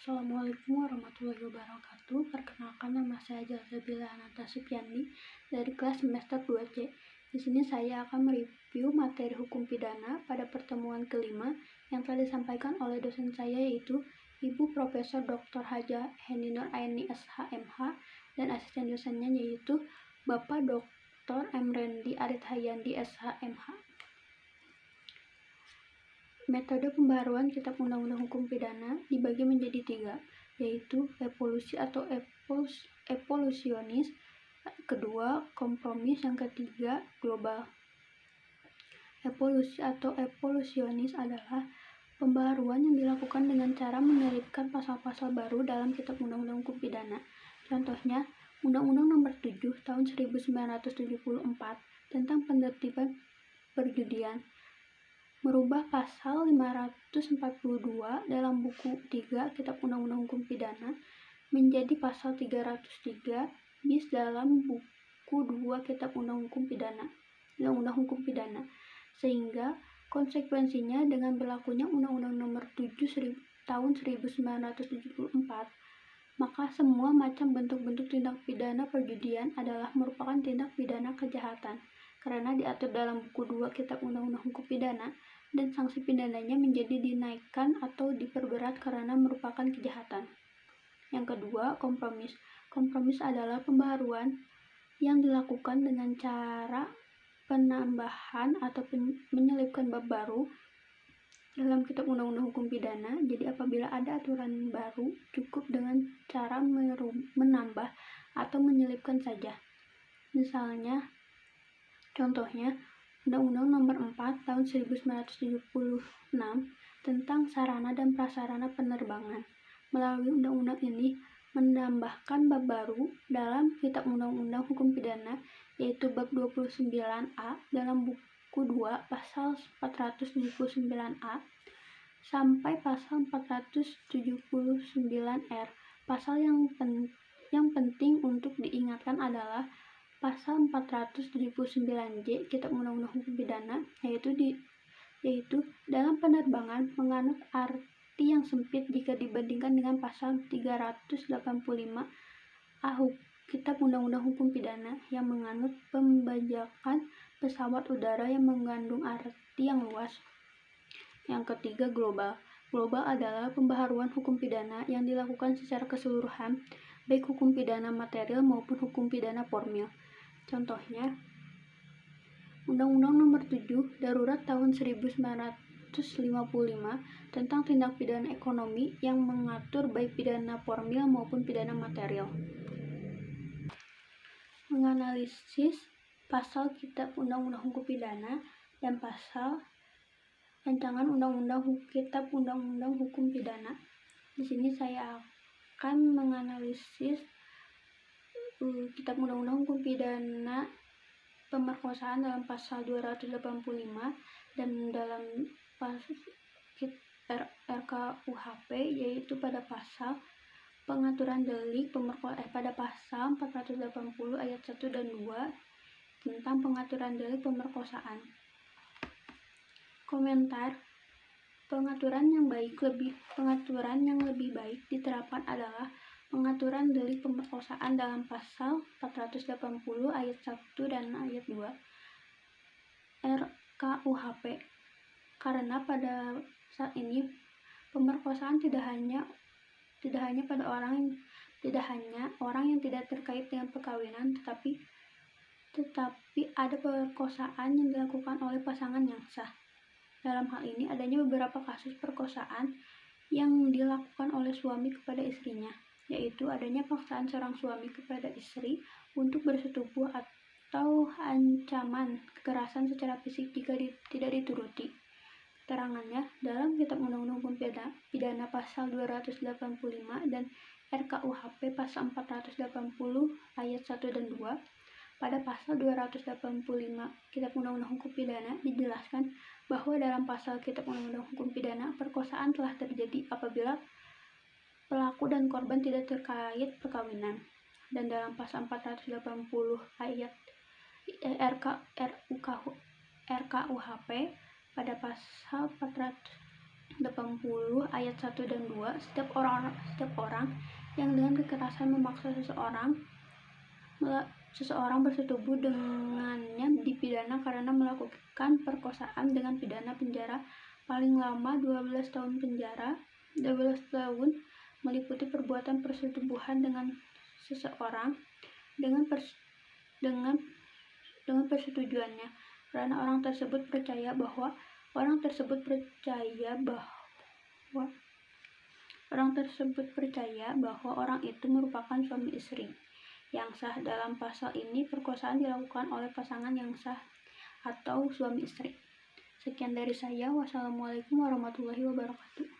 Assalamualaikum warahmatullahi wabarakatuh. Perkenalkan, nama saya Jalsabila Supyandi dari kelas semester 2C. Di sini saya akan mereview materi hukum pidana pada pertemuan kelima yang telah disampaikan oleh dosen saya, yaitu Ibu Profesor Dr. Haja Hendy Nur Aini SHMH, dan asisten dosennya yaitu Bapak Dr. M. Rendi Arit Hayandi SHMH. Metode pembaharuan Kitab Undang-Undang Hukum Pidana dibagi menjadi 3, yaitu evolusi atau evolusionis, kedua kompromis, yang ketiga global. Evolusi atau evolusionis adalah pembaharuan yang dilakukan dengan cara menyelipkan pasal-pasal baru dalam Kitab Undang-Undang Hukum Pidana. Contohnya, Undang-Undang Nomor 7 Tahun 1974 tentang penertiban perjudian merubah pasal 542 dalam buku 3 Kitab Undang-Undang Hukum Pidana menjadi pasal 303 bis dalam buku 2 Kitab Undang-Undang Hukum Pidana, sehingga konsekuensinya dengan berlakunya Undang-Undang Nomor 7 Tahun 1974, maka semua macam bentuk-bentuk tindak pidana perjudian adalah merupakan tindak pidana kejahatan, karena diatur dalam buku 2 Kitab Undang-Undang Hukum Pidana, dan sanksi pidananya menjadi dinaikkan atau diperberat karena merupakan kejahatan. Yang kedua, kompromis. Kompromis adalah pembaharuan yang dilakukan dengan cara penambahan atau menyelipkan bab baru dalam Kitab Undang-Undang Hukum Pidana. Jadi apabila ada aturan baru, cukup dengan cara menambah atau menyelipkan saja. Misalnya, contohnya, Undang-Undang Nomor 4 Tahun 1976 tentang sarana dan prasarana penerbangan. Melalui undang-undang ini menambahkan bab baru dalam Kitab Undang-Undang Hukum Pidana, yaitu bab 29A dalam buku 2 pasal 479A sampai pasal 479R. Pasal yang penting untuk diingatkan adalah pasal 479J Kitab Undang-Undang Hukum Pidana, yaitu dalam penerbangan menganut arti yang sempit jika dibandingkan dengan pasal 385A Kitab Undang-Undang Hukum Pidana yang menganut pembajakan pesawat udara yang mengandung arti yang luas. Yang ketiga, global. Global adalah pembaharuan hukum pidana yang dilakukan secara keseluruhan, baik hukum pidana material maupun hukum pidana formil. Contohnya, Undang-Undang Nomor 7 Darurat Tahun 1955 tentang tindak pidana ekonomi yang mengatur baik pidana formil maupun pidana material. Menganalisis pasal Kitab Undang-Undang Hukum Pidana dan pasal rancangan Undang-Undang Kitab Undang-Undang Hukum Pidana. Di sini saya akan menganalisis Kitab Undang-Undang Hukum Pidana pemerkosaan dalam pasal 285 dan dalam RKUHP, yaitu pada pasal pengaturan delik pada pasal 480 ayat 1 dan 2 tentang pengaturan delik pemerkosaan. Komentar: pengaturan yang lebih baik diterapkan adalah pengaturan delik pemerkosaan dalam pasal 480 ayat 1 dan ayat 2 RKUHP, karena pada saat ini pemerkosaan tidak hanya orang yang tidak terkait dengan perkawinan, tetapi ada perkosaan yang dilakukan oleh pasangan yang sah. Dalam hal ini adanya beberapa kasus perkosaan yang dilakukan oleh suami kepada istrinya, yaitu adanya paksaan seorang suami kepada istri untuk bersetubuh atau ancaman kekerasan secara fisik jika tidak dituruti. Keterangannya dalam Kitab Undang-Undang Hukum Pidana pasal 285 dan RKUHP pasal 480 ayat 1 dan 2. Pada pasal 285 Kitab Undang-Undang Hukum Pidana dijelaskan bahwa dalam pasal Kitab Undang-Undang Hukum Pidana perkosaan telah terjadi apabila pelaku dan korban tidak terkait perkawinan. Dan dalam pasal 480 ayat RKUHP pada pasal 80 ayat 1 dan 2, setiap orang yang dengan kekerasan memaksa seseorang bersetubuh dengannya dipidana karena melakukan perkosaan dengan pidana penjara paling lama 12 tahun penjara. 12 tahun meliputi perbuatan persetubuhan dengan seseorang dengan persetujuannya, karena orang tersebut percaya bahwa orang itu merupakan suami istri yang sah. Dalam pasal ini, perkosaan dilakukan oleh pasangan yang sah atau suami istri. Sekian dari saya. Wassalamualaikum warahmatullahi wabarakatuh.